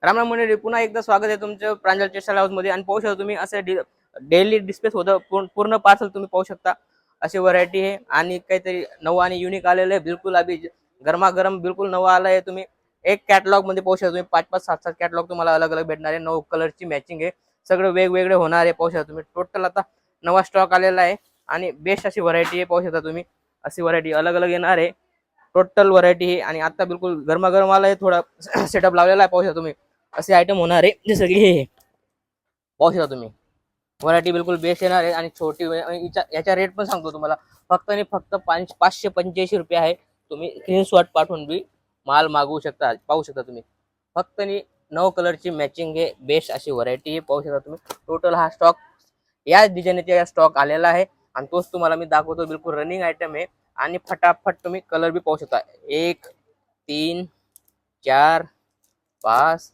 राम राम मंडळी, पुन्हा एकदा स्वागत आहे तुमचं प्रांजल टेक्सटाईल हाऊस मध्ये. आणि पाहू शकता तुम्ही असं डेली डिस्प्ले होतं, पूर्ण पार्सल तुम्ही पाहू शकता. अशी व्हरायटी आहे आणि काहीतरी नवं आणि युनिक आलेलं आहे. बिलकुल अभि गरमागरम बिलकुल नवं आलं आहे. तुम्ही एक कॅटलॉग मध्ये पाहू शकता, तुम्ही 5-5, 7-7 कॅटलॉग तुम्हाला अलग अलग भेटणार आहे. 9 कलरची मॅचिंग आहे, सगळं वेगवेगळे होणार आहे. पाहू शकता तुम्ही टोटल आता नवा स्टॉक आलेला आहे आणि बेस्ट अशी व्हरायटी आहे. पाहू शकता तुम्ही अशी व्हरायटी अलग अलग येणार आहे. टोटल व्हरायटी आहे आणि आता बिलकुल गरमागरम आला आहे. थोडा सेटअप लावलेला आहे. पाहू शकता तुम्ही असे आयटम होणार आहे, जसं की हे पाहू शकता तुम्ही. व्हरायटी बिलकुल बेस्ट येणार आहे आणि छोटी याचा रेट पण सांगतो तुम्हाला. फक्त आणि फक्त 585 रुपये आहे. तुम्ही स्क्रीनशॉट पाठवून बी माल मागवू शकता. पाहू शकता तुम्ही फक्त आणि 9 कलरची मॅचिंग आहे. बेस्ट अशी व्हरायटी आहे. पाहू शकता तुम्ही टोटल हा स्टॉक याच डिझाईनचा स्टॉक आलेला आहे आणि तोच तुम्हाला मी दाखवतो. बिलकुल रनिंग आयटम आहे आणि फटाफट तुम्ही कलर बी पाहू शकता. 1 3 4 5